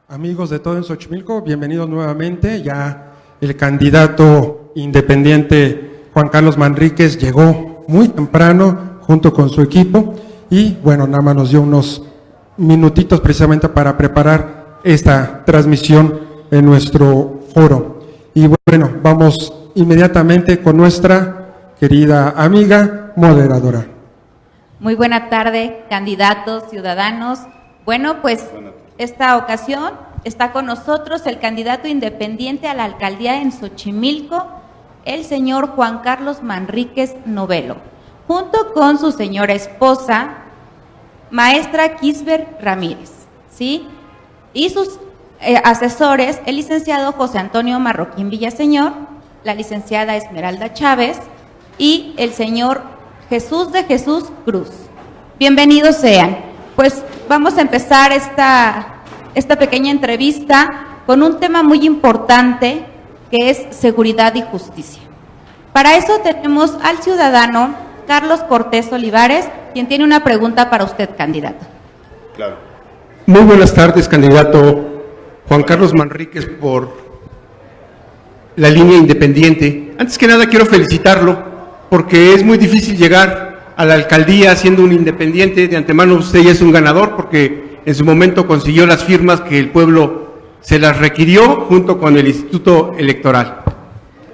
Amigos de todo en Xochimilco, bienvenidos nuevamente. Ya el candidato independiente Juan Carlos Manríquez llegó muy temprano junto con su equipo y bueno, nada más nos dio unos minutitos precisamente para preparar esta transmisión en nuestro foro. Y bueno, vamos inmediatamente con nuestra querida amiga moderadora. Muy buena tarde, candidatos, ciudadanos. Bueno, pues esta ocasión está con nosotros el candidato independiente a la alcaldía en Xochimilco, el señor Juan Carlos Manríquez Novelo, junto con su señora esposa, maestra Kisber Ramírez, ¿sí? Y sus asesores, el licenciado José Antonio Marroquín Villaseñor, la licenciada Esmeralda Chávez y el señor Jesús de Jesús Cruz. Bienvenidos sean. Pues vamos a empezar esta pequeña entrevista con un tema muy importante que es seguridad y justicia. Para eso tenemos al ciudadano Carlos Cortés Olivares, quien tiene una pregunta para usted, candidato. Claro. Muy buenas tardes, candidato Juan Carlos Manríquez, por la línea independiente. Antes que nada quiero felicitarlo porque es muy difícil llegar a la alcaldía siendo un independiente. De antemano usted ya es un ganador porque en su momento consiguió las firmas que el pueblo se las requirió junto con el Instituto Electoral.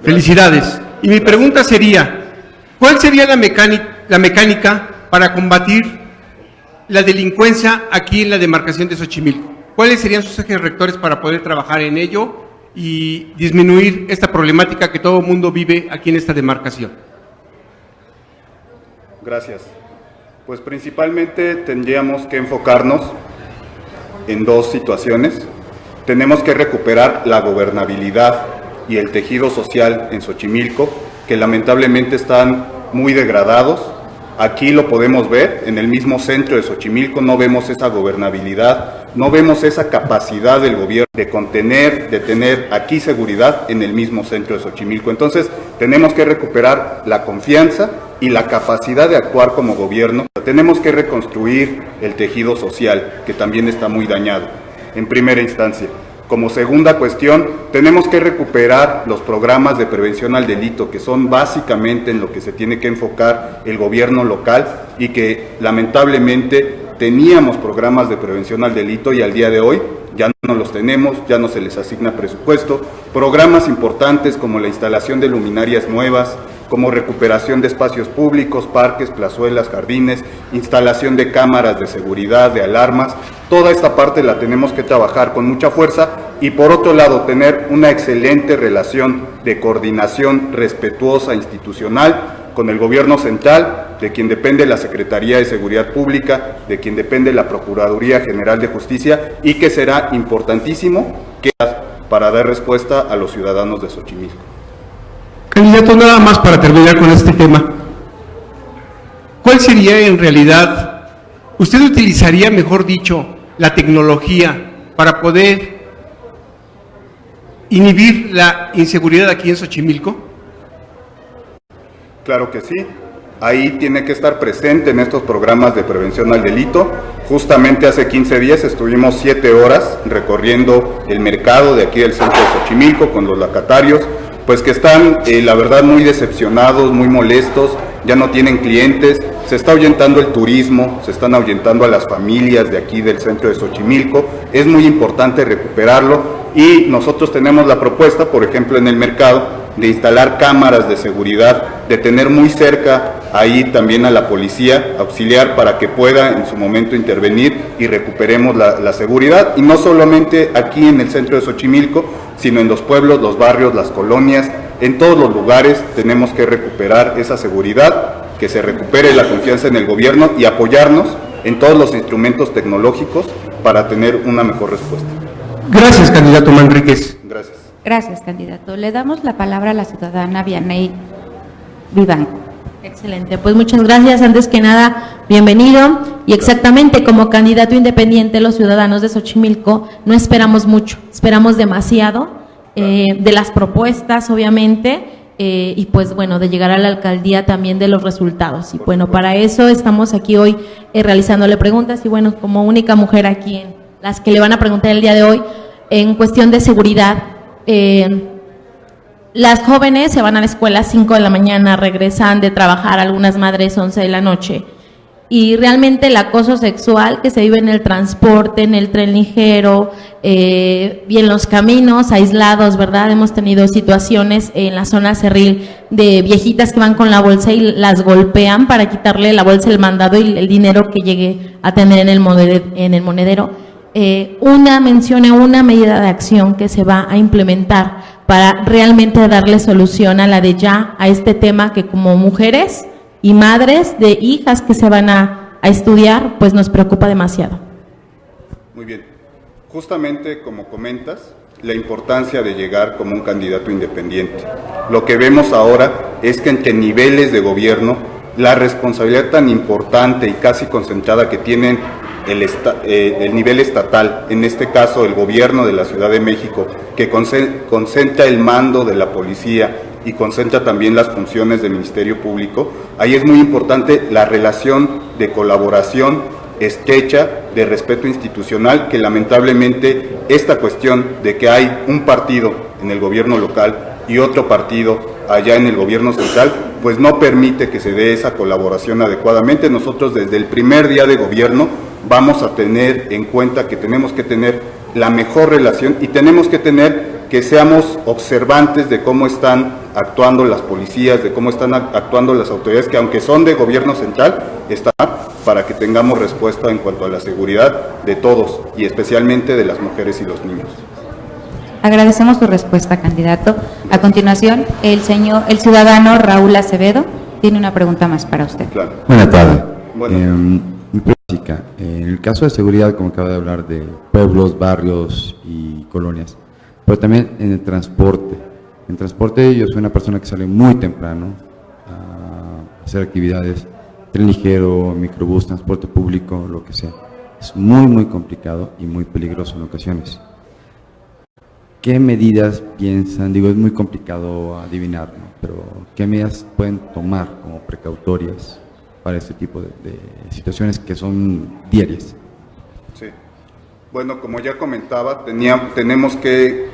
Felicidades. Y mi pregunta sería, ¿cuál sería la mecánica para combatir la delincuencia aquí en la demarcación de Xochimilco? ¿Cuáles serían sus ejes rectores para poder trabajar en ello y disminuir esta problemática que todo el mundo vive aquí en esta demarcación? Gracias. Pues principalmente tendríamos que enfocarnos en dos situaciones. Tenemos que recuperar la gobernabilidad y el tejido social en Xochimilco, que lamentablemente están muy degradados. Aquí lo podemos ver, en el mismo centro de Xochimilco no vemos esa gobernabilidad, no vemos esa capacidad del gobierno de contener, de tener aquí seguridad en el mismo centro de Xochimilco. Entonces, tenemos que recuperar la confianza y la capacidad de actuar como gobierno. Tenemos que reconstruir el tejido social, que también está muy dañado, en primera instancia. Como segunda cuestión, tenemos que recuperar los programas de prevención al delito, que son básicamente en lo que se tiene que enfocar el gobierno local y que lamentablemente teníamos programas de prevención al delito y al día de hoy ya no los tenemos, ya no se les asigna presupuesto. Programas importantes como la instalación de luminarias nuevas, como recuperación de espacios públicos, parques, plazuelas, jardines, instalación de cámaras de seguridad, de alarmas. Toda esta parte la tenemos que trabajar con mucha fuerza y por otro lado tener una excelente relación de coordinación respetuosa institucional con el gobierno central, de quien depende la Secretaría de Seguridad Pública, de quien depende la Procuraduría General de Justicia y que será importantísimo para dar respuesta a los ciudadanos de Xochimilco. Candidato, nada más para terminar con este tema. ¿Cuál sería en realidad, usted utilizaría, mejor dicho, la tecnología para poder inhibir la inseguridad aquí en Xochimilco? Claro que sí. Ahí tiene que estar presente en estos programas de prevención al delito. Justamente hace 15 días estuvimos 7 horas recorriendo el mercado de aquí del centro de Xochimilco con los locatarios, pues que están, la verdad, muy decepcionados, muy molestos, ya no tienen clientes, se está ahuyentando el turismo, se están ahuyentando a las familias de aquí del centro de Xochimilco. Es muy importante recuperarlo y nosotros tenemos la propuesta, por ejemplo, en el mercado, de instalar cámaras de seguridad, de tener muy cerca ahí también a la policía auxiliar para que pueda en su momento intervenir y recuperemos la seguridad, y no solamente aquí en el centro de Xochimilco, sino en los pueblos, los barrios, las colonias, en todos los lugares tenemos que recuperar esa seguridad, que se recupere la confianza en el gobierno y apoyarnos en todos los instrumentos tecnológicos para tener una mejor respuesta. Gracias, candidato Manríquez. Gracias. Gracias, candidato. Le damos la palabra a la ciudadana Vianey Vivanco. Excelente, pues muchas gracias. Antes que nada, bienvenido. Y exactamente, como candidato independiente, los ciudadanos de Xochimilco no esperamos mucho, esperamos demasiado de las propuestas, obviamente, y pues bueno, de llegar a la alcaldía también de los resultados. Y bueno, para eso estamos aquí hoy realizándole preguntas y bueno, como única mujer aquí en las que le van a preguntar el día de hoy, en cuestión de seguridad. Las jóvenes se van a la escuela a 5 de la mañana, regresan de trabajar, algunas madres 11 de la noche. Y realmente el acoso sexual que se vive en el transporte, en el tren ligero, y en los caminos aislados, ¿verdad? Hemos tenido situaciones en la zona cerril de viejitas que van con la bolsa y las golpean para quitarle la bolsa, el mandado y el dinero que llegue a tener en el monedero. Una medida de acción que se va a implementar para realmente darle solución a a este tema que como mujeres y madres de hijas que se van a estudiar, pues nos preocupa demasiado. Muy bien. Justamente como comentas, la importancia de llegar como un candidato independiente. Lo que vemos ahora es que entre niveles de gobierno, la responsabilidad tan importante y casi concentrada que tienen el nivel estatal, en este caso el gobierno de la Ciudad de México, que concentra el mando de la policía y concentra también las funciones del Ministerio Público, ahí es muy importante la relación de colaboración estrecha, de respeto institucional, que lamentablemente esta cuestión de que hay un partido en el gobierno local y otro partido allá en el gobierno central, pues no permite que se dé esa colaboración adecuadamente. Nosotros desde el primer día de gobierno vamos a tener en cuenta que tenemos que tener la mejor relación y tenemos que tener que seamos observantes de cómo están actuando las policías, de cómo están actuando las autoridades, que aunque son de gobierno central, están para que tengamos respuesta en cuanto a la seguridad de todos y especialmente de las mujeres y los niños. Agradecemos su respuesta, candidato. A continuación, el ciudadano Raúl Acevedo tiene una pregunta más para usted. Claro. Buenas tardes. Bueno. En el caso de seguridad, como acaba de hablar, de pueblos, barrios y colonias, pero también en el transporte. En transporte yo soy una persona que sale muy temprano a hacer actividades, tren ligero, microbús, transporte público, lo que sea. Es muy complicado y muy peligroso en ocasiones. ¿Qué medidas piensan? Digo, es muy complicado adivinar, ¿no? Pero ¿qué medidas pueden tomar como precautorias para este tipo de situaciones que son diarias? Sí. Bueno, como ya comentaba, tenemos que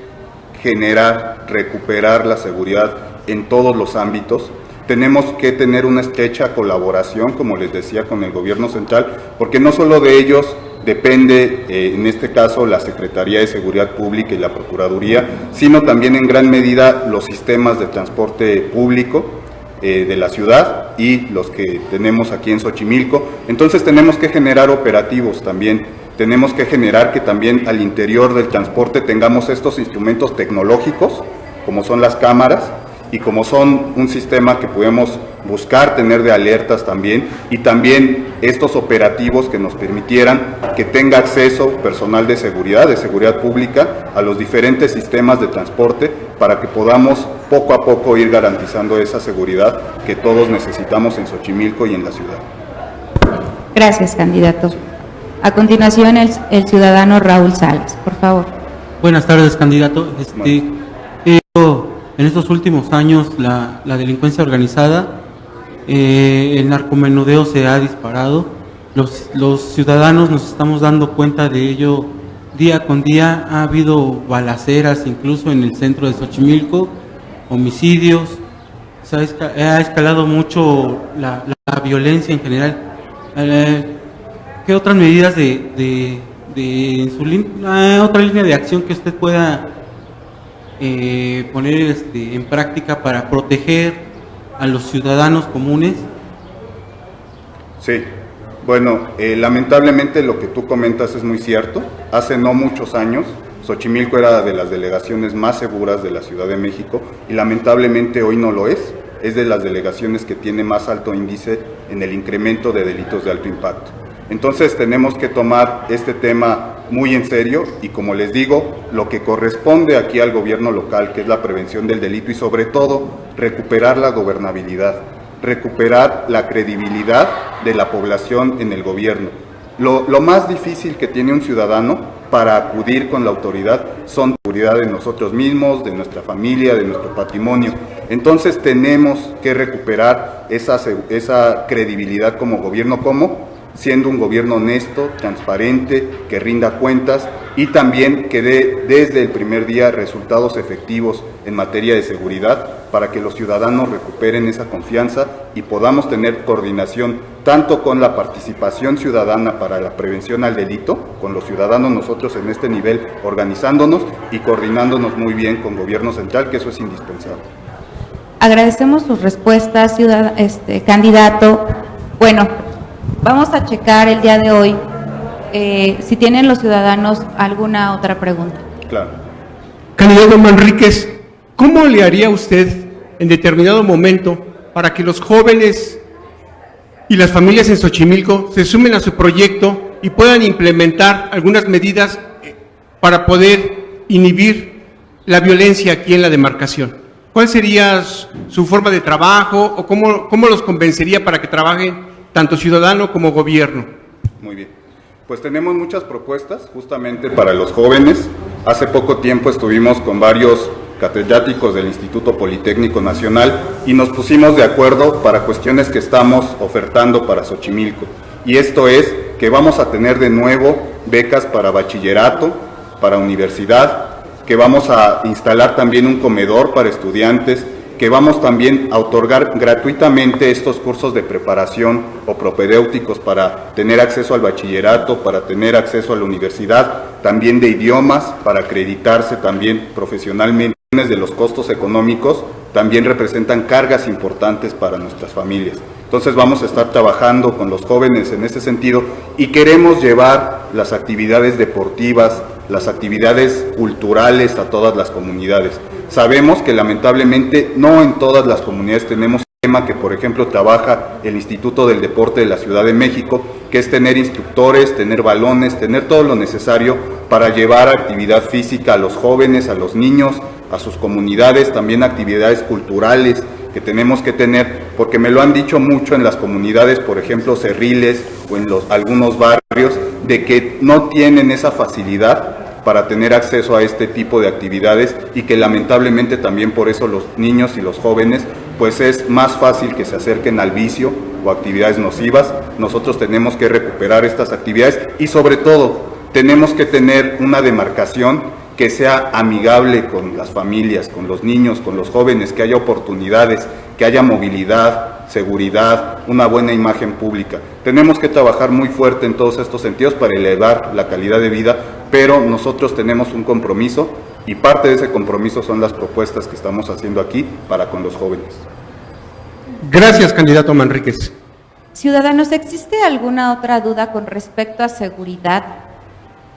recuperar la seguridad en todos los ámbitos. Tenemos que tener una estrecha colaboración, como les decía, con el gobierno central, porque no solo de ellos depende, en este caso, la Secretaría de Seguridad Pública y la Procuraduría, sino también en gran medida los sistemas de transporte público de la ciudad y los que tenemos aquí en Xochimilco. Entonces tenemos que generar operativos también, tenemos que generar que también al interior del transporte tengamos estos instrumentos tecnológicos, como son las cámaras, y como son un sistema que podemos buscar tener de alertas también, y también estos operativos que nos permitieran que tenga acceso personal de seguridad pública a los diferentes sistemas de transporte para que podamos poco a poco ir garantizando esa seguridad que todos necesitamos en Xochimilco y en la ciudad. Gracias, candidato. A continuación, el ciudadano Raúl Salas, por favor. Buenas tardes, candidato. En estos últimos años la delincuencia organizada, el narcomenudeo se ha disparado. Los ciudadanos nos estamos dando cuenta de ello día con día. Ha habido balaceras incluso en el centro de Xochimilco, homicidios. Ha escalado mucho la violencia en general. ¿Qué otras medidas otra línea de acción que usted pueda poner en práctica para proteger a los ciudadanos comunes? Sí, bueno, lamentablemente lo que tú comentas es muy cierto. Hace no muchos años Xochimilco era de las delegaciones más seguras de la Ciudad de México y lamentablemente hoy no lo es. Es de las delegaciones que tiene más alto índice en el incremento de delitos de alto impacto. Entonces tenemos que tomar este tema muy en serio y, como les digo, lo que corresponde aquí al gobierno local, que es la prevención del delito y sobre todo recuperar la gobernabilidad, recuperar la credibilidad de la población en el gobierno. Lo más difícil que tiene un ciudadano para acudir con la autoridad son la seguridad de nosotros mismos, de nuestra familia, de nuestro patrimonio. Entonces tenemos que recuperar esa credibilidad como gobierno. ¿Cómo? siendo un gobierno honesto, transparente, que rinda cuentas y también que dé desde el primer día resultados efectivos en materia de seguridad para que los ciudadanos recuperen esa confianza y podamos tener coordinación tanto con la participación ciudadana para la prevención al delito, con los ciudadanos nosotros en este nivel organizándonos y coordinándonos muy bien con gobierno central, que eso es indispensable. Agradecemos sus respuestas, candidato. Bueno, vamos a checar el día de hoy si tienen los ciudadanos alguna otra pregunta. Claro. Candidato Manríquez, ¿cómo le haría usted en determinado momento para que los jóvenes y las familias en Xochimilco se sumen a su proyecto y puedan implementar algunas medidas para poder inhibir la violencia aquí en la demarcación? ¿Cuál sería su forma de trabajo o cómo los convencería para que trabajen tanto ciudadano como gobierno? Muy bien. Pues tenemos muchas propuestas justamente para los jóvenes. Hace poco tiempo estuvimos con varios catedráticos del Instituto Politécnico Nacional y nos pusimos de acuerdo para cuestiones que estamos ofertando para Xochimilco. Y esto es que vamos a tener de nuevo becas para bachillerato, para universidad, que vamos a instalar también un comedor para estudiantes, que vamos también a otorgar gratuitamente estos cursos de preparación o propedéuticos para tener acceso al bachillerato, para tener acceso a la universidad, también de idiomas, para acreditarse también profesionalmente. De los costos económicos también representan cargas importantes para nuestras familias. Entonces vamos a estar trabajando con los jóvenes en ese sentido y queremos llevar las actividades deportivas, las actividades culturales a todas las comunidades. Sabemos que lamentablemente no en todas las comunidades tenemos un tema que, por ejemplo, trabaja el Instituto del Deporte de la Ciudad de México, que es tener instructores, tener balones, tener todo lo necesario para llevar actividad física a los jóvenes, a los niños, a sus comunidades, también actividades culturales que tenemos que tener, porque me lo han dicho mucho en las comunidades, por ejemplo, cerriles o en algunos barrios, de que no tienen esa facilidad para tener acceso a este tipo de actividades y que lamentablemente también por eso los niños y los jóvenes pues es más fácil que se acerquen al vicio o actividades nocivas. Nosotros tenemos que recuperar estas actividades y sobre todo tenemos que tener una demarcación que sea amigable con las familias, con los niños, con los jóvenes, que haya oportunidades, que haya movilidad, seguridad, una buena imagen pública. Tenemos que trabajar muy fuerte en todos estos sentidos para elevar la calidad de vida, pero nosotros tenemos un compromiso y parte de ese compromiso son las propuestas que estamos haciendo aquí para con los jóvenes. Gracias, candidato Manríquez. Ciudadanos, ¿existe alguna otra duda con respecto a seguridad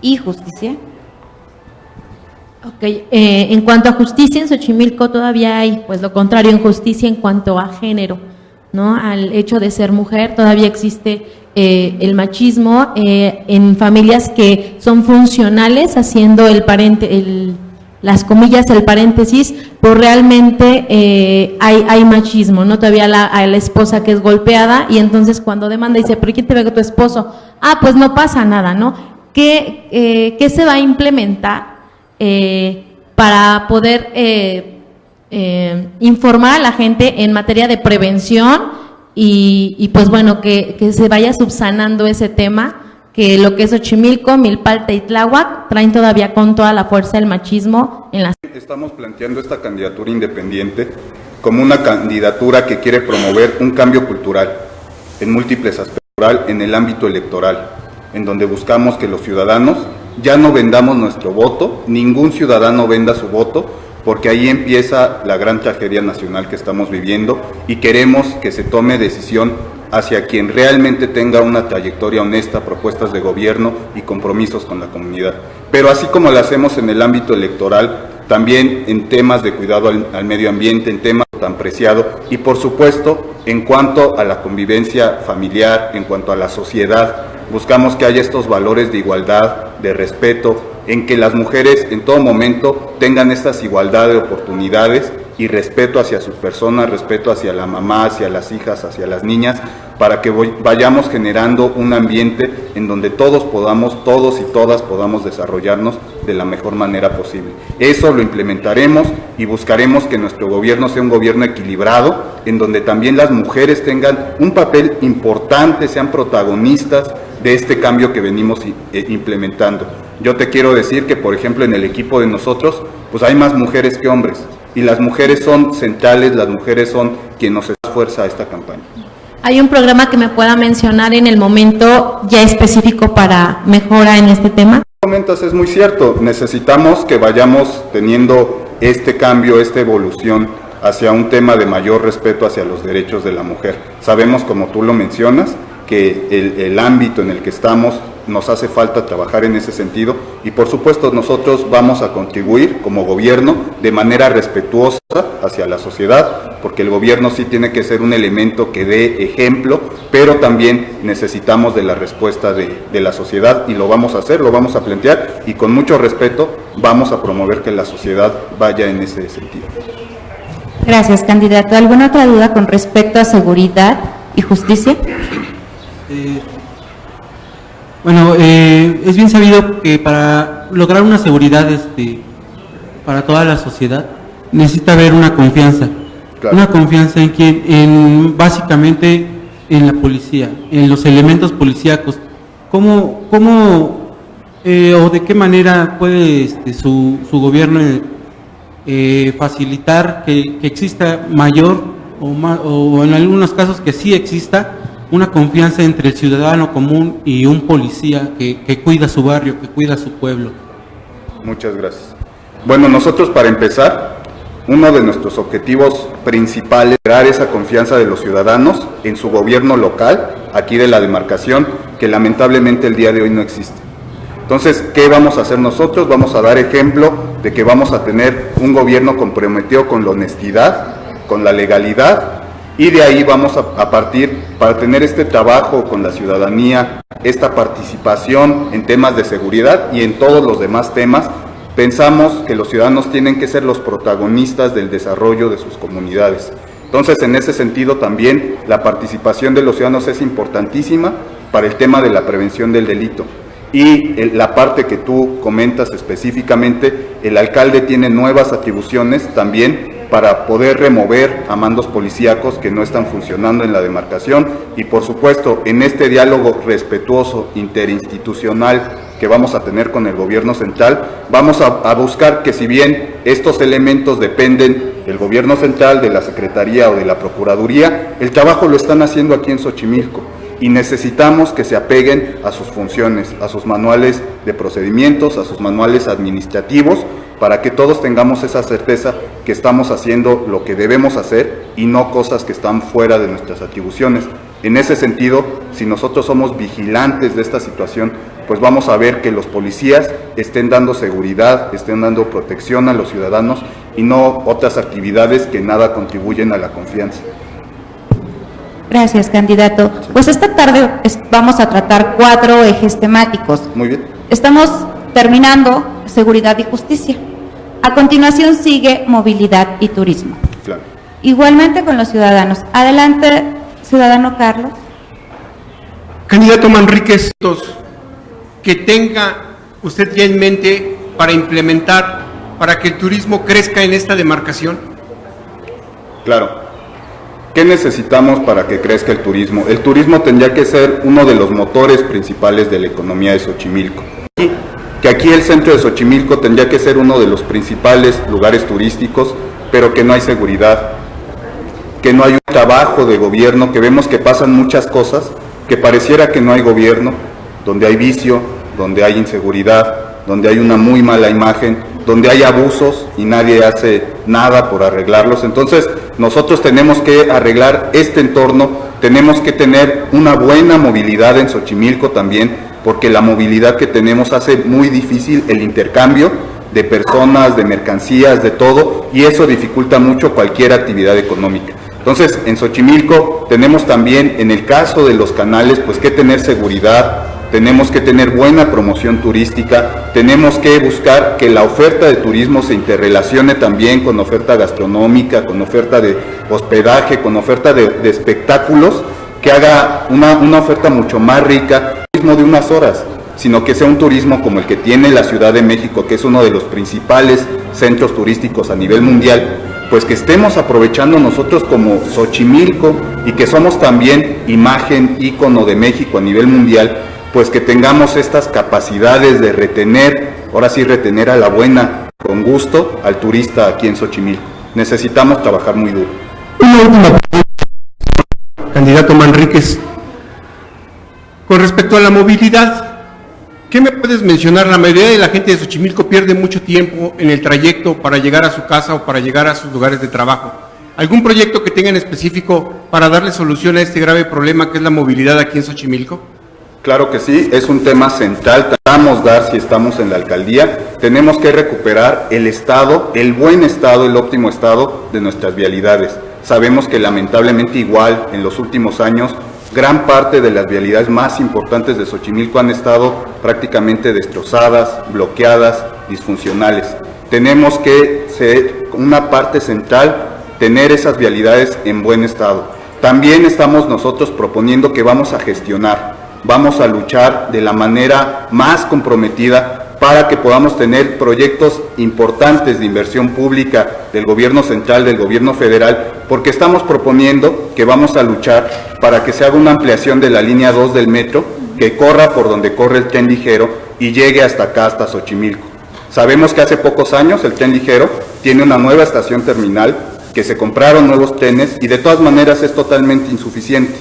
y justicia? Ok, en cuanto a justicia en Xochimilco todavía hay, pues lo contrario, injusticia en cuanto a género, ¿no? Al hecho de ser mujer todavía existe el machismo en familias que son funcionales, haciendo las comillas, el paréntesis, pero realmente hay machismo, ¿no? Todavía a la esposa que es golpeada y entonces cuando demanda dice, ¿pero quién te pegó tu esposo? Ah, pues no pasa nada, ¿no? ¿Qué se va a implementar para poder informar a la gente en materia de prevención y pues bueno, que se vaya subsanando ese tema, que lo que es Xochimilco, Milpalta y Tláhuac traen todavía con toda la fuerza el machismo en las... Estamos planteando esta candidatura independiente como una candidatura que quiere promover un cambio cultural en múltiples aspectos, en el ámbito electoral, en donde buscamos que los ciudadanos ya no vendamos nuestro voto, ningún ciudadano venda su voto, porque ahí empieza la gran tragedia nacional que estamos viviendo y queremos que se tome decisión hacia quien realmente tenga una trayectoria honesta, propuestas de gobierno y compromisos con la comunidad. Pero así como lo hacemos en el ámbito electoral, también en temas de cuidado al medio ambiente, en temas tan preciado y por supuesto en cuanto a la convivencia familiar, en cuanto a la sociedad, buscamos que haya estos valores de igualdad, de respeto, en que las mujeres en todo momento tengan estas igualdad de oportunidades y respeto hacia su persona, respeto hacia la mamá, hacia las hijas, hacia las niñas, para que vayamos generando un ambiente en donde todos y todas podamos desarrollarnos de la mejor manera posible. Eso lo implementaremos y buscaremos que nuestro gobierno sea un gobierno equilibrado, en donde también las mujeres tengan un papel importante, sean protagonistas de este cambio que venimos implementando. Yo te quiero decir que, por ejemplo, en el equipo de nosotros, pues hay más mujeres que hombres, y las mujeres son centrales, las mujeres son quien nos da fuerza a esta campaña. ¿Hay un programa que me pueda mencionar en el momento ya específico para mejora en este tema? Comentas, es muy cierto, necesitamos que vayamos teniendo este cambio, esta evolución hacia un tema de mayor respeto hacia los derechos de la mujer. Sabemos, como tú lo mencionas, que el ámbito en el que estamos nos hace falta trabajar en ese sentido y por supuesto nosotros vamos a contribuir como gobierno de manera respetuosa hacia la sociedad, porque el gobierno sí tiene que ser un elemento que dé ejemplo, pero también necesitamos de la respuesta de la sociedad y lo vamos a hacer, lo vamos a plantear y con mucho respeto vamos a promover que la sociedad vaya en ese sentido. Gracias, candidato. ¿Alguna otra duda con respecto a seguridad y justicia? Bueno, es bien sabido que para lograr una seguridad para toda la sociedad necesita haber una confianza. Claro. Una confianza en básicamente en la policía, en los elementos policíacos. ¿Cómo o de qué manera puede su gobierno facilitar que exista mayor o en algunos casos que sí exista una confianza entre el ciudadano común y un policía que cuida su barrio, que cuida su pueblo? Muchas gracias. Bueno, nosotros para empezar, uno de nuestros objetivos principales es crear esa confianza de los ciudadanos en su gobierno local, aquí de la demarcación, que lamentablemente el día de hoy no existe. Entonces, ¿qué vamos a hacer nosotros? Vamos a dar ejemplo de que vamos a tener un gobierno comprometido con la honestidad, con la legalidad, y de ahí vamos a partir para tener este trabajo con la ciudadanía, esta participación en temas de seguridad y en todos los demás temas. Pensamos que los ciudadanos tienen que ser los protagonistas del desarrollo de sus comunidades. Entonces, en ese sentido también la participación de los ciudadanos es importantísima para el tema de la prevención del delito. Y la parte que tú comentas específicamente, el alcalde tiene nuevas atribuciones también para poder remover a mandos policíacos que no están funcionando en la demarcación y por supuesto en este diálogo respetuoso interinstitucional que vamos a tener con el gobierno central, vamos a buscar que si bien estos elementos dependen del gobierno central, de la Secretaría o de la Procuraduría, el trabajo lo están haciendo aquí en Xochimilco y necesitamos que se apeguen a sus funciones, a sus manuales de procedimientos, a sus manuales administrativos, para que todos tengamos esa certeza que estamos haciendo lo que debemos hacer y no cosas que están fuera de nuestras atribuciones. En ese sentido, si nosotros somos vigilantes de esta situación, pues vamos a ver que los policías estén dando seguridad, estén dando protección a los ciudadanos y no otras actividades que nada contribuyen a la confianza. Gracias, candidato. Pues esta tarde vamos a tratar 4 ejes temáticos. Muy bien. Estamos terminando seguridad y justicia. A continuación sigue movilidad y turismo. Claro. Igualmente con los ciudadanos. Adelante, ciudadano Carlos. Candidato Manríquez, que tenga usted ya en mente para implementar, para que el turismo crezca en esta demarcación. Claro. ¿Qué necesitamos para que crezca el turismo? El turismo tendría que ser uno de los motores principales de la economía de Xochimilco. Que aquí el centro de Xochimilco tendría que ser uno de los principales lugares turísticos, pero que no hay seguridad, que no hay un trabajo de gobierno, que vemos que pasan muchas cosas, que pareciera que no hay gobierno, donde hay vicio, donde hay inseguridad, donde hay una muy mala imagen, donde hay abusos y nadie hace nada por arreglarlos. Entonces, nosotros tenemos que arreglar este entorno, tenemos que tener una buena movilidad en Xochimilco también, porque la movilidad que tenemos hace muy difícil el intercambio de personas, de mercancías, de todo, y eso dificulta mucho cualquier actividad económica. Entonces, en Xochimilco tenemos también, en el caso de los canales, pues que tener seguridad, tenemos que tener buena promoción turística, tenemos que buscar que la oferta de turismo se interrelacione también con oferta gastronómica, con oferta de hospedaje, con oferta de espectáculos, que haga una oferta mucho más rica, no turismo de unas horas, sino que sea un turismo como el que tiene la Ciudad de México, que es uno de los principales centros turísticos a nivel mundial, pues que estemos aprovechando nosotros como Xochimilco y que somos también imagen, ícono de México a nivel mundial, pues que tengamos estas capacidades de retener, ahora sí retener a la buena, con gusto, al turista aquí en Xochimilco. Necesitamos trabajar muy duro. Una última pregunta, candidato Manríquez. Con respecto a la movilidad, ¿qué me puedes mencionar? La mayoría de la gente de Xochimilco pierde mucho tiempo en el trayecto para llegar a su casa o para llegar a sus lugares de trabajo. ¿Algún proyecto que tengan específico para darle solución a este grave problema que es la movilidad aquí en Xochimilco? Claro que sí, es un tema central, tratamos de dar si estamos en la alcaldía, tenemos que recuperar el estado, el buen estado, el óptimo estado de nuestras vialidades. Sabemos que lamentablemente igual en los últimos años, gran parte de las vialidades más importantes de Xochimilco han estado prácticamente destrozadas, bloqueadas, disfuncionales. Tenemos que ser una parte central, tener esas vialidades en buen estado. También estamos nosotros proponiendo que vamos a gestionar, vamos a luchar de la manera más comprometida para que podamos tener proyectos importantes de inversión pública del gobierno central, del gobierno federal, porque estamos proponiendo que vamos a luchar para que se haga una ampliación de la línea 2 del metro, que corra por donde corre el tren ligero y llegue hasta acá, hasta Xochimilco. Sabemos que hace pocos años el tren ligero tiene una nueva estación terminal, que se compraron nuevos trenes y de todas maneras es totalmente insuficiente.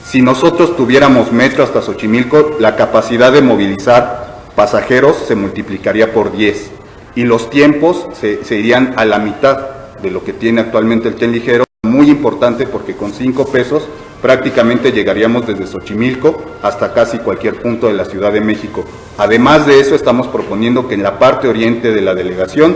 Si nosotros tuviéramos metro hasta Xochimilco, la capacidad de movilizar pasajeros se multiplicaría por 10 y los tiempos se irían a la mitad de lo que tiene actualmente el tren ligero. Muy importante porque con 5 pesos prácticamente llegaríamos desde Xochimilco hasta casi cualquier punto de la Ciudad de México. Además de eso, estamos proponiendo que en la parte oriente de la delegación,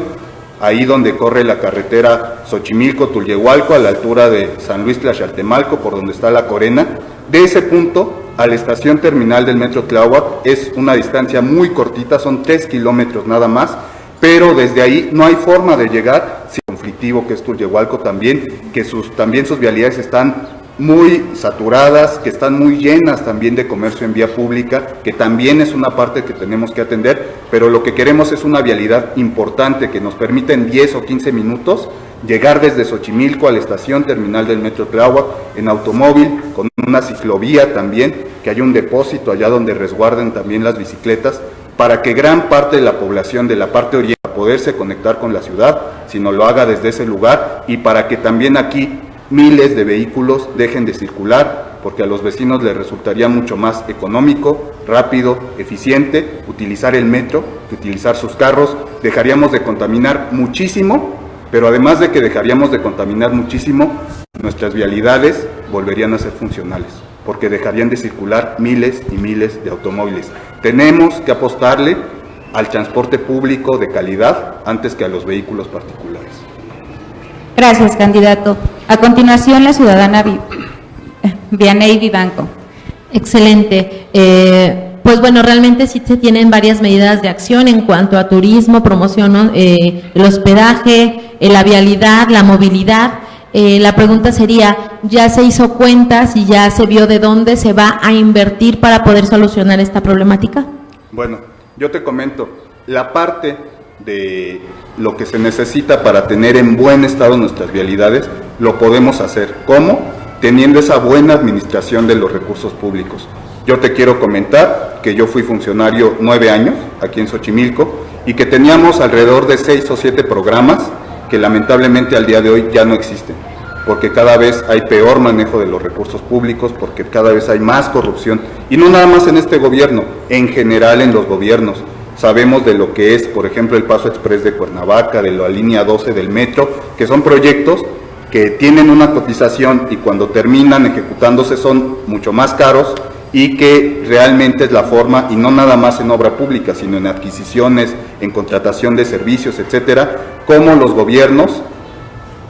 ahí donde corre la carretera Xochimilco-Tulyehualco, a la altura de San Luis Tlaxaltemalco, por donde está la Corena, de ese punto a la estación terminal del Metro Tláhuac es una distancia muy cortita, son 3 kilómetros nada más, pero desde ahí no hay forma de llegar, sí, conflictivo que es Tulyehualco también, que también sus vialidades están muy saturadas, que están muy llenas también de comercio en vía pública, que también es una parte que tenemos que atender, pero lo que queremos es una vialidad importante que nos permita en 10 o 15 minutos llegar desde Xochimilco a la estación terminal del Metro Tláhuac en automóvil, con una ciclovía también, que haya un depósito allá donde resguarden también las bicicletas, para que gran parte de la población de la parte oriente pueda poderse conectar con la ciudad, sino lo haga desde ese lugar, y para que también aquí miles de vehículos dejen de circular, porque a los vecinos les resultaría mucho más económico, rápido, eficiente utilizar el metro que utilizar sus carros. Dejaríamos de contaminar muchísimo, pero además de que dejaríamos de contaminar muchísimo, nuestras vialidades volverían a ser funcionales, porque dejarían de circular miles y miles de automóviles. Tenemos que apostarle al transporte público de calidad antes que a los vehículos particulares. Gracias, candidato. A continuación, la ciudadana Vianey Vivanco. Excelente. Pues bueno, realmente sí se tienen varias medidas de acción en cuanto a turismo, promoción, el hospedaje, la vialidad, la movilidad. La pregunta sería, ¿ya se hizo cuentas y ya se vio de dónde se va a invertir para poder solucionar esta problemática? Bueno, yo te comento, la parte de lo que se necesita para tener en buen estado nuestras vialidades, lo podemos hacer. ¿Cómo? Teniendo esa buena administración de los recursos públicos. Yo te quiero comentar que yo fui funcionario 9 años aquí en Xochimilco y que teníamos alrededor de 6 o 7 programas que lamentablemente al día de hoy ya no existen, porque cada vez hay peor manejo de los recursos públicos, porque cada vez hay más corrupción, y no nada más en este gobierno, en general en los gobiernos. Sabemos de lo que es, por ejemplo, el Paso Exprés de Cuernavaca, de la línea 12 del metro, que son proyectos que tienen una cotización y cuando terminan ejecutándose son mucho más caros, y que realmente es la forma, y no nada más en obra pública, sino en adquisiciones, en contratación de servicios, etcétera, como los gobiernos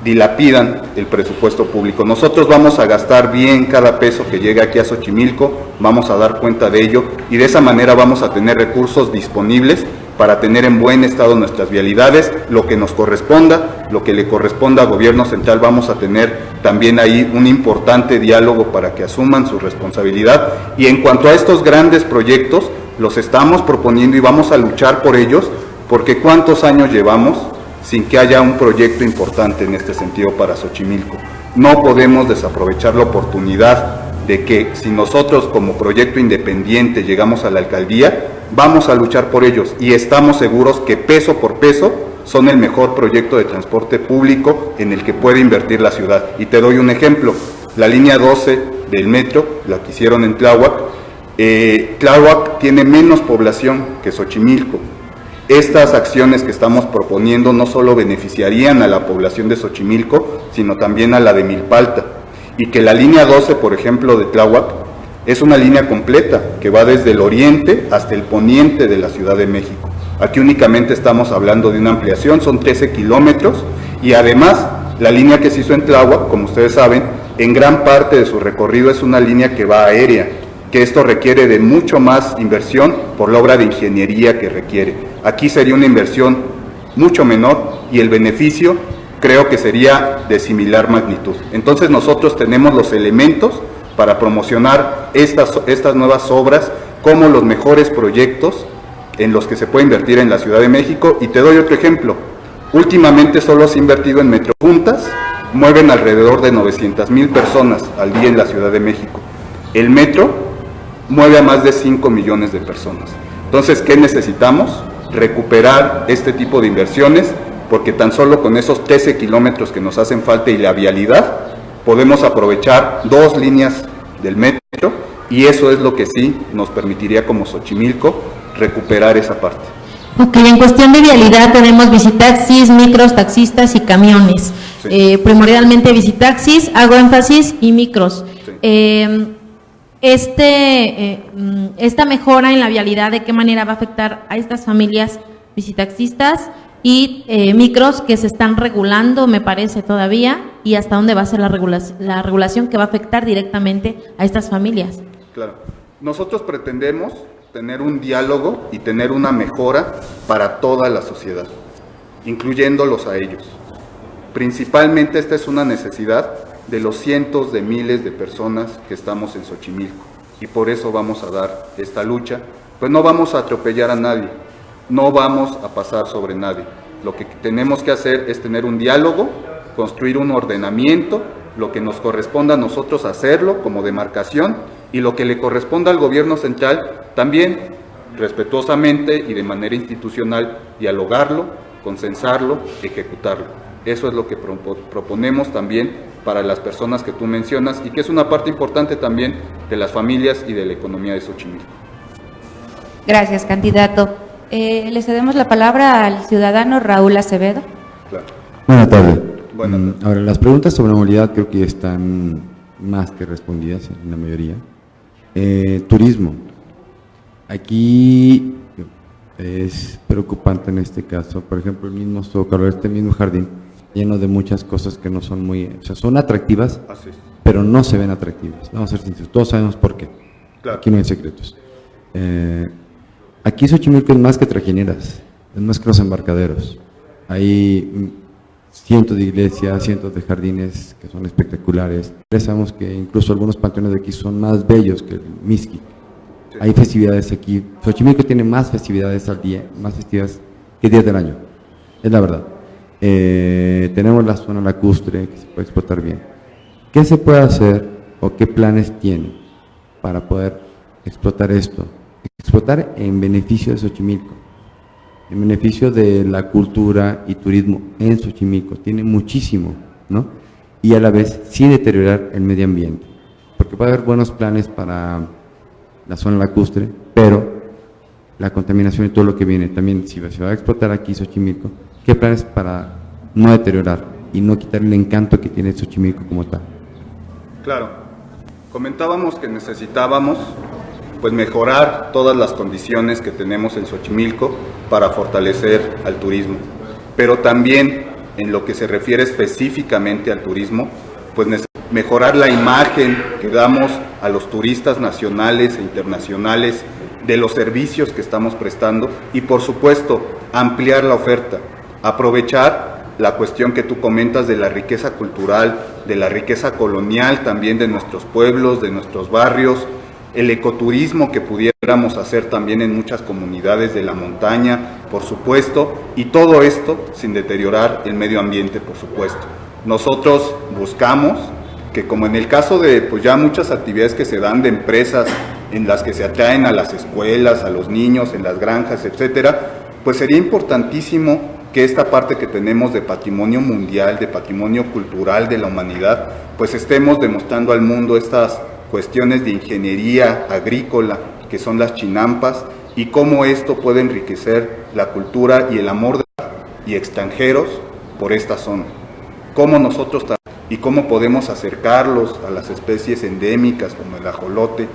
dilapidan el presupuesto público. Nosotros vamos a gastar bien cada peso que llegue aquí a Xochimilco, vamos a dar cuenta de ello y de esa manera vamos a tener recursos disponibles para tener en buen estado nuestras vialidades, lo que nos corresponda, lo que le corresponda al gobierno central, vamos a tener también ahí un importante diálogo para que asuman su responsabilidad. Y en cuanto a estos grandes proyectos, los estamos proponiendo y vamos a luchar por ellos, porque ¿cuántos años llevamos sin que haya un proyecto importante en este sentido para Xochimilco? No podemos desaprovechar la oportunidad de que si nosotros como proyecto independiente llegamos a la alcaldía, vamos a luchar por ellos y estamos seguros que peso por peso son el mejor proyecto de transporte público en el que puede invertir la ciudad. Y te doy un ejemplo, la línea 12 del metro, la que hicieron en Tláhuac, Tláhuac tiene menos población que Xochimilco. Estas acciones que estamos proponiendo no solo beneficiarían a la población de Xochimilco, sino también a la de Milpalta. Y que la línea 12, por ejemplo, de Tláhuac, es una línea completa que va desde el oriente hasta el poniente de la Ciudad de México. Aquí únicamente estamos hablando de una ampliación, son 13 kilómetros, y además la línea que se hizo en Tláhuac, como ustedes saben, en gran parte de su recorrido es una línea que va aérea, que esto requiere de mucho más inversión por la obra de ingeniería que requiere. Aquí sería una inversión mucho menor y el beneficio creo que sería de similar magnitud. Entonces nosotros tenemos los elementos para promocionar estas nuevas obras como los mejores proyectos en los que se puede invertir en la Ciudad de México. Y te doy otro ejemplo. Últimamente solo se ha invertido en Metrojuntas, mueven alrededor de 900,000 personas al día en la Ciudad de México. El metro mueve a más de 5 millones de personas. Entonces, ¿qué necesitamos? Recuperar este tipo de inversiones, porque tan solo con esos 13 kilómetros que nos hacen falta y la vialidad, podemos aprovechar 2 líneas del metro y eso es lo que sí nos permitiría como Xochimilco recuperar esa parte. Ok, en cuestión de vialidad tenemos visitaxis, micros, taxistas y camiones. Sí. Primordialmente visitaxis, hago énfasis, y micros. Sí. Esta mejora en la vialidad, ¿de qué manera va a afectar a estas familias visitaxistas y micros que se están regulando, me parece todavía, y hasta dónde va a ser la regulación que va a afectar directamente a estas familias? Claro. Nosotros pretendemos tener un diálogo y tener una mejora para toda la sociedad, incluyéndolos a ellos. Principalmente esta es una necesidad de los cientos de miles de personas que estamos en Xochimilco y por eso vamos a dar esta lucha. Pues no vamos a atropellar a nadie, no vamos a pasar sobre nadie. Lo que tenemos que hacer es tener un diálogo, construir un ordenamiento, lo que nos corresponda a nosotros hacerlo como demarcación y lo que le corresponda al gobierno central también respetuosamente y de manera institucional dialogarlo, consensarlo, ejecutarlo. Eso es lo que proponemos también para las personas que tú mencionas y que es una parte importante también de las familias y de la economía de Xochimilco. Gracias, candidato. Le cedemos la palabra al ciudadano Raúl Acevedo. Claro. Buenas tardes. Buenas tardes. Ahora, las preguntas sobre movilidad creo que ya están más que respondidas en la mayoría. Turismo. Aquí es preocupante en este caso, por ejemplo, el mismo Zócalo, este mismo jardín, lleno de muchas cosas que no son muy, o sea, son atractivas, Así es. pero no se ven atractivas. Vamos a ser sinceros, todos sabemos por qué. Claro. Aquí no hay secretos. Aquí Xochimilco es más que trajineras, es más que los embarcaderos. Hay cientos de iglesias, cientos de jardines que son espectaculares. Sabemos que incluso algunos panteones de aquí son más bellos que el Mixquic. Sí. Hay festividades aquí. Xochimilco tiene más festividades al día, más festividades que días del año. Es la verdad. Tenemos la zona lacustre que se puede explotar bien. ¿Qué se puede hacer o qué planes tiene para poder explotar esto? Explotar en beneficio de Xochimilco, en beneficio de la cultura y turismo en Xochimilco. Tiene muchísimo, ¿no? Y a la vez sin deteriorar el medio ambiente, porque puede haber buenos planes para la zona lacustre, pero la contaminación y todo lo que viene también, si se va a explotar aquí Xochimilco, ¿qué planes para no deteriorar y no quitar el encanto que tiene Xochimilco como tal? Claro, comentábamos que necesitábamos pues mejorar todas las condiciones que tenemos en Xochimilco para fortalecer al turismo, pero también en lo que se refiere específicamente al turismo, pues mejorar la imagen que damos a los turistas nacionales e internacionales de los servicios que estamos prestando y, por supuesto, ampliar la oferta, aprovechar la cuestión que tú comentas de la riqueza cultural, de la riqueza colonial también de nuestros pueblos, de nuestros barrios, el ecoturismo que pudiéramos hacer también en muchas comunidades de la montaña, por supuesto, y todo esto sin deteriorar el medio ambiente, por supuesto. Nosotros buscamos que, como en el caso de pues ya muchas actividades que se dan de empresas en las que se atraen a las escuelas, a los niños, en las granjas, etcétera, pues sería importantísimo que esta parte que tenemos de patrimonio mundial, de patrimonio cultural de la humanidad, pues estemos demostrando al mundo estas cuestiones de ingeniería agrícola, que son las chinampas, y cómo esto puede enriquecer la cultura y el amor de y extranjeros por esta zona. Cómo nosotros y cómo podemos acercarlos a las especies endémicas como el ajolote,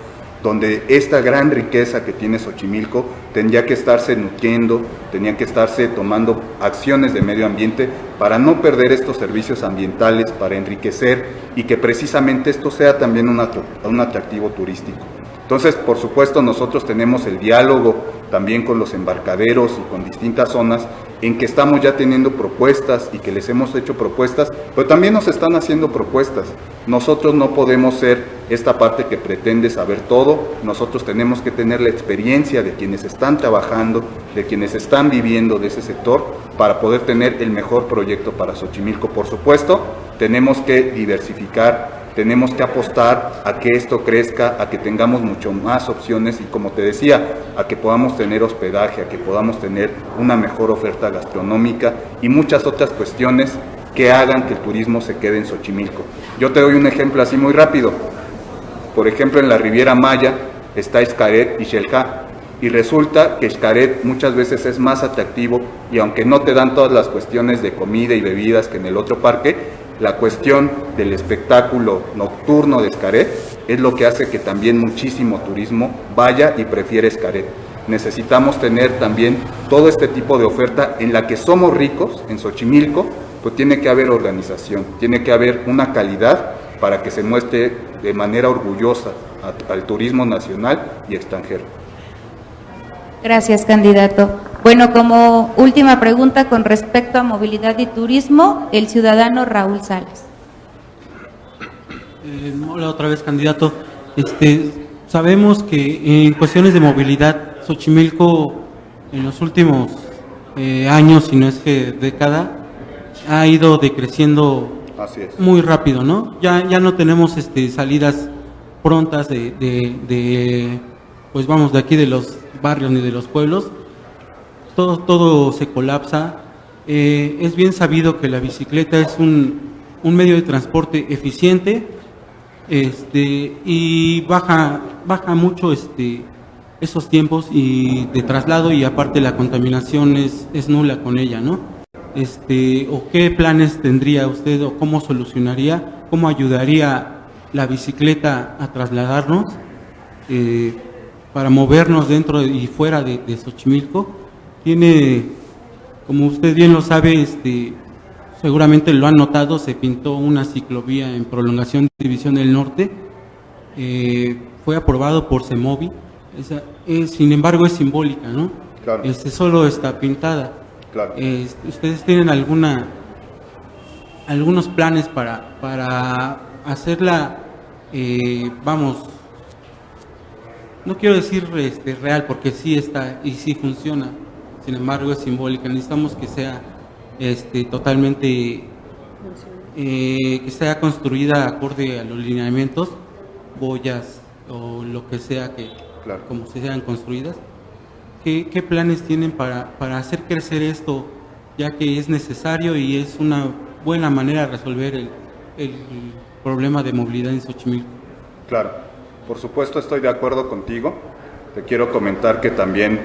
donde esta gran riqueza que tiene Xochimilco tendría que estarse nutriendo, tenían que estarse tomando acciones de medio ambiente para no perder estos servicios ambientales, para enriquecer y que precisamente esto sea también un atractivo turístico. Entonces, por supuesto, nosotros tenemos el diálogo también con los embarcaderos y con distintas zonas en que estamos ya teniendo propuestas y que les hemos hecho propuestas, pero también nos están haciendo propuestas. Nosotros no podemos ser esta parte que pretende saber todo, nosotros tenemos que tener la experiencia de quienes están trabajando, de quienes están viviendo de ese sector, para poder tener el mejor proyecto para Xochimilco. Por supuesto, tenemos que diversificar, tenemos que apostar a que esto crezca, a que tengamos mucho más opciones y, como te decía, a que podamos tener hospedaje, a que podamos tener una mejor oferta gastronómica y muchas otras cuestiones que hagan que el turismo se quede en Xochimilco. Yo te doy un ejemplo así muy rápido. Por ejemplo, en la Riviera Maya está Xcaret y Xel-Há, y resulta que Xcaret muchas veces es más atractivo, y aunque no te dan todas las cuestiones de comida y bebidas que en el otro parque, la cuestión del espectáculo nocturno de Xcaret es lo que hace que también muchísimo turismo vaya y prefiere Xcaret. Necesitamos tener también todo este tipo de oferta en la que somos ricos, en Xochimilco, pues tiene que haber organización, tiene que haber una calidad para que se muestre de manera orgullosa al turismo nacional y extranjero. Gracias, candidato. Bueno, como última pregunta con respecto a movilidad y turismo, el ciudadano Raúl Salas. Hola otra vez, candidato. Sabemos que en cuestiones de movilidad, Xochimilco en los últimos años, si no es que década, ha ido decreciendo muy rápido, ¿no? Ya no tenemos salidas prontas pues vamos, de aquí de los barrios ni de los pueblos. Todo se colapsa. Es bien sabido que la bicicleta es un medio de transporte eficiente, y baja mucho esos tiempos y de traslado, y aparte la contaminación es nula con ella, ¿no? ¿O qué planes tendría usted, o cómo solucionaría, cómo ayudaría la bicicleta a trasladarnos para movernos dentro y fuera de Xochimilco? Tiene, como usted bien lo sabe, seguramente lo han notado, se pintó una ciclovía en prolongación de División del Norte, fue aprobado por CEMOVI, sin embargo es simbólica, ¿no? Claro. Solo está pintada. Claro. ¿Ustedes tienen algunos planes para hacerla, vamos, no quiero decir real, porque sí está y sí funciona, sin embargo es simbólica? Necesitamos que sea totalmente, que sea construida acorde a los lineamientos, boyas o lo que sea, que claro, como se sean construidas. ¿Qué planes tienen para hacer crecer esto, ya que es necesario y es una buena manera de resolver el problema de movilidad en Xochimilco? Claro, por supuesto estoy de acuerdo contigo. Te quiero comentar que también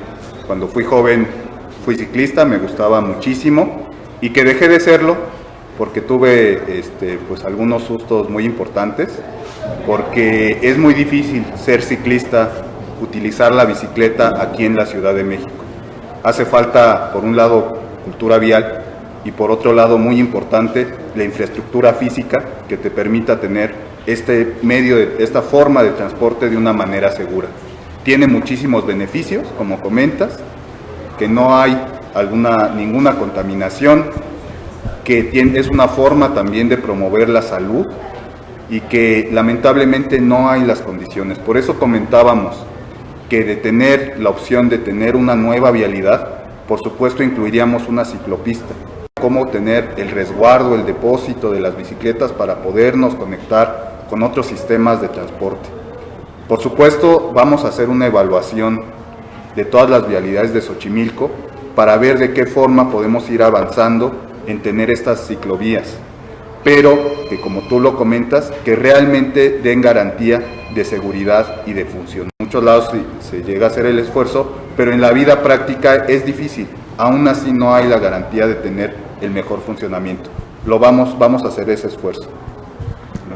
cuando fui joven fui ciclista, me gustaba muchísimo, y que dejé de serlo porque tuve pues algunos sustos muy importantes, porque es muy difícil ser ciclista, utilizar la bicicleta aquí en la Ciudad de México. Hace falta, por un lado, cultura vial, y por otro lado, muy importante, la infraestructura física que te permita tener esta forma de transporte de una manera segura. Tiene muchísimos beneficios, como comentas, que no hay ninguna contaminación, que es una forma también de promover la salud y que lamentablemente no hay las condiciones. Por eso comentábamos que de tener la opción de tener una nueva vialidad, por supuesto incluiríamos una ciclopista, cómo tener el resguardo, el depósito de las bicicletas para podernos conectar con otros sistemas de transporte. Por supuesto, vamos a hacer una evaluación de todas las vialidades de Xochimilco para ver de qué forma podemos ir avanzando en tener estas ciclovías, pero que, como tú lo comentas, que realmente den garantía de seguridad y de función. En muchos lados se llega a hacer el esfuerzo, pero en la vida práctica es difícil. Aún así no hay la garantía de tener el mejor funcionamiento. Vamos a hacer ese esfuerzo.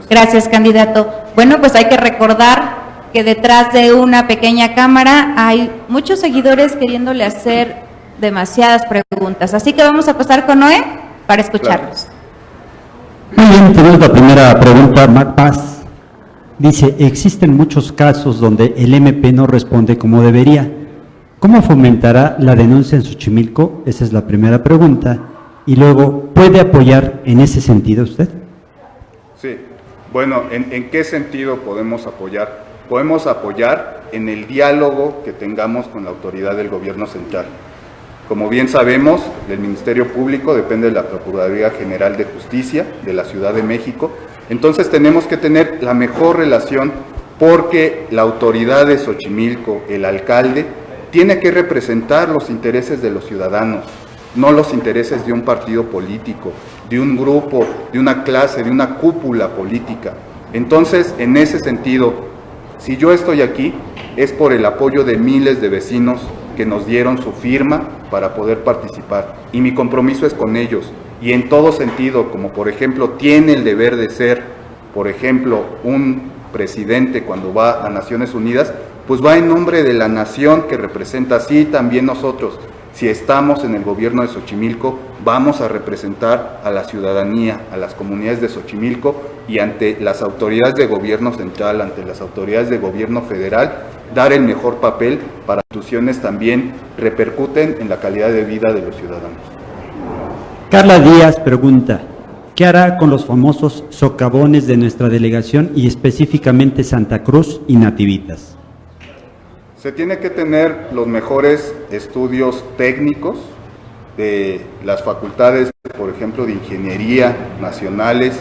Gracias, candidato. Bueno, pues hay que recordar que detrás de una pequeña cámara hay muchos seguidores queriéndole hacer demasiadas preguntas. Así que vamos a pasar con Noé para escucharlos. Muy bien, tenemos la primera pregunta. Mac Paz dice, existen muchos casos donde el MP no responde como debería. ¿Cómo fomentará la denuncia en Xochimilco? Esa es la primera pregunta. Y luego, ¿puede apoyar en ese sentido usted? Sí. Bueno, ¿en qué sentido podemos apoyar? Podemos apoyar en el diálogo que tengamos con la autoridad del gobierno central. Como bien sabemos, del Ministerio Público depende de la Procuraduría General de Justicia de la Ciudad de México. Entonces tenemos que tener la mejor relación porque la autoridad de Xochimilco, el alcalde, tiene que representar los intereses de los ciudadanos, no los intereses de un partido político, de un grupo, de una clase, de una cúpula política. Entonces, en ese sentido, si yo estoy aquí, es por el apoyo de miles de vecinos que nos dieron su firma para poder participar. Y mi compromiso es con ellos. Y en todo sentido, como por ejemplo, tiene el deber de ser, por ejemplo, un presidente cuando va a Naciones Unidas, pues va en nombre de la nación que representa. Así también nosotros, si estamos en el gobierno de Xochimilco, vamos a representar a la ciudadanía, a las comunidades de Xochimilco y ante las autoridades de gobierno central, ante las autoridades de gobierno federal, dar el mejor papel para que las instituciones también repercuten en la calidad de vida de los ciudadanos. Carla Díaz pregunta, ¿qué hará con los famosos socavones de nuestra delegación y específicamente Santa Cruz y Nativitas? Se tiene que tener los mejores estudios técnicos de las facultades, por ejemplo, de ingeniería nacionales,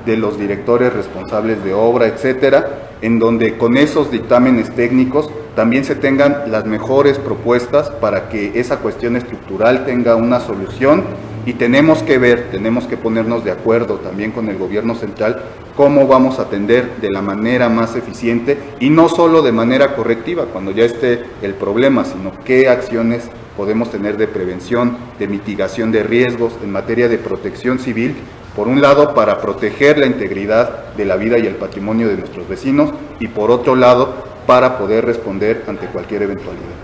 de los directores responsables de obra, etcétera, en donde con esos dictámenes técnicos también se tengan las mejores propuestas para que esa cuestión estructural tenga una solución. Y tenemos que ponernos de acuerdo también con el gobierno central cómo vamos a atender de la manera más eficiente y no solo de manera correctiva cuando ya esté el problema, sino qué acciones podemos tener de prevención, de mitigación de riesgos en materia de protección civil, por un lado para proteger la integridad de la vida y el patrimonio de nuestros vecinos y por otro lado para poder responder ante cualquier eventualidad.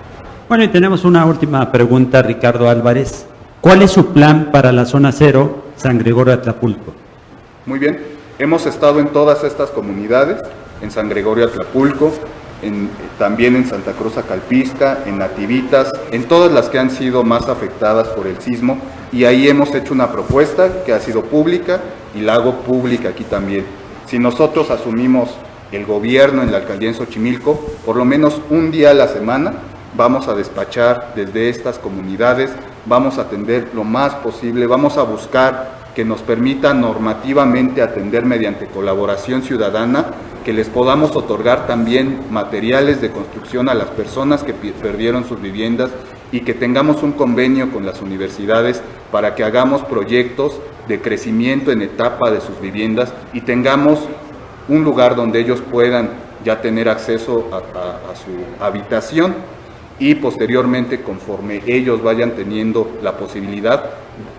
Bueno, y tenemos una última pregunta, Ricardo Álvarez. ¿Cuál es su plan para la zona cero, San Gregorio Atlapulco? Muy bien, hemos estado en todas estas comunidades, en San Gregorio Atlapulco, también en Santa Cruz Acalpisca, en Nativitas, en todas las que han sido más afectadas por el sismo, y ahí hemos hecho una propuesta que ha sido pública y la hago pública aquí también. Si nosotros asumimos el gobierno en la alcaldía en Xochimilco, por lo menos un día a la semana, vamos a despachar desde estas comunidades, vamos a atender lo más posible, vamos a buscar que nos permita normativamente atender mediante colaboración ciudadana, que les podamos otorgar también materiales de construcción a las personas que perdieron sus viviendas y que tengamos un convenio con las universidades para que hagamos proyectos de crecimiento en etapa de sus viviendas y tengamos un lugar donde ellos puedan ya tener acceso a su habitación. Y posteriormente, conforme ellos vayan teniendo la posibilidad,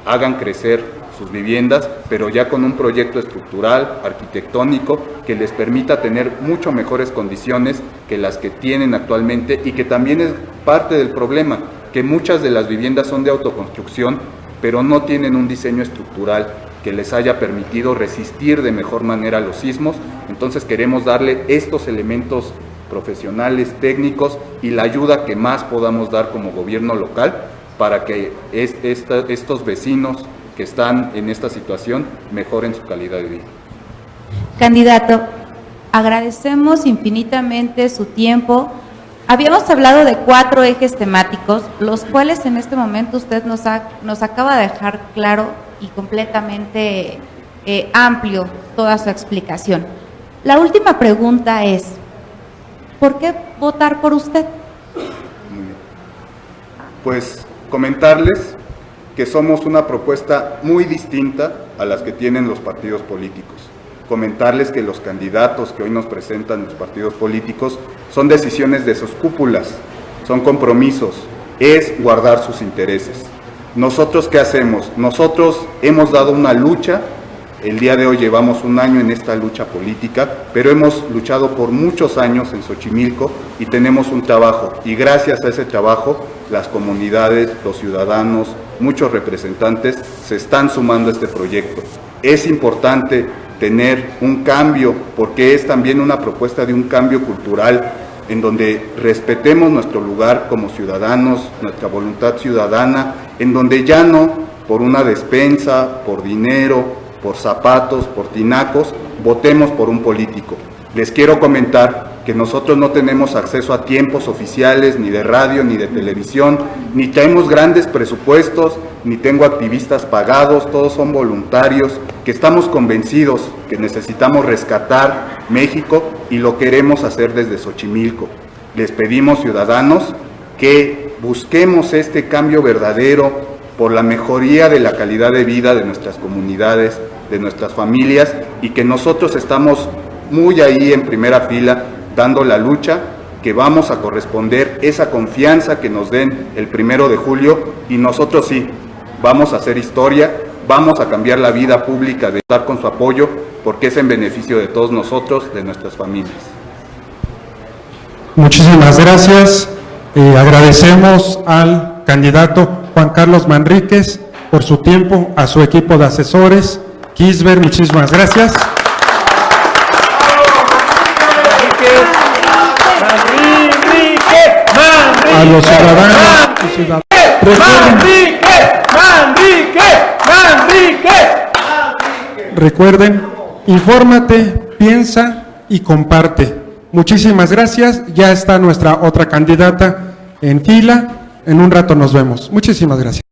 hagan crecer sus viviendas, pero ya con un proyecto estructural, arquitectónico, que les permita tener mucho mejores condiciones que las que tienen actualmente y que también es parte del problema, que muchas de las viviendas son de autoconstrucción pero no tienen un diseño estructural que les haya permitido resistir de mejor manera los sismos. Entonces queremos darle estos elementos profesionales, técnicos y la ayuda que más podamos dar como gobierno local para que estos vecinos que están en esta situación mejoren su calidad de vida. Candidato, agradecemos infinitamente su tiempo. Habíamos hablado de 4 ejes temáticos, los cuales en este momento usted nos acaba de dejar claro y completamente amplio toda su explicación. La última pregunta es, ¿por qué votar por usted? Muy bien. Pues comentarles que somos una propuesta muy distinta a las que tienen los partidos políticos. Comentarles que los candidatos que hoy nos presentan los partidos políticos son decisiones de sus cúpulas, son compromisos, es guardar sus intereses. ¿Nosotros qué hacemos? Nosotros hemos dado una lucha, el día de hoy llevamos un año en esta lucha política, pero hemos luchado por muchos años en Xochimilco y tenemos un trabajo, y gracias a ese trabajo las comunidades, los ciudadanos, muchos representantes se están sumando a este proyecto. Es importante tener un cambio, porque es también una propuesta de un cambio cultural en donde respetemos nuestro lugar como ciudadanos, nuestra voluntad ciudadana, en donde ya no por una despensa, por dinero, por zapatos, por tinacos, votemos por un político. Les quiero comentar que nosotros no tenemos acceso a tiempos oficiales, ni de radio, ni de televisión, ni tenemos grandes presupuestos, ni tengo activistas pagados, todos son voluntarios, que estamos convencidos que necesitamos rescatar México y lo queremos hacer desde Xochimilco. Les pedimos, ciudadanos, que busquemos este cambio verdadero por la mejoría de la calidad de vida de nuestras comunidades, de nuestras familias, y que nosotros estamos muy ahí en primera fila dando la lucha, que vamos a corresponder esa confianza que nos den el 1 de julio y nosotros sí, vamos a hacer historia, vamos a cambiar la vida pública de estar con su apoyo porque es en beneficio de todos nosotros, de nuestras familias. Muchísimas gracias. Agradecemos al candidato Juan Carlos Manríquez por su tiempo, a su equipo de asesores. Kisber, muchísimas gracias. A los ciudadanos y ciudadanas. Recuerden, infórmate, piensa y comparte. Muchísimas gracias. Ya está nuestra otra candidata en fila. En un rato nos vemos. Muchísimas gracias.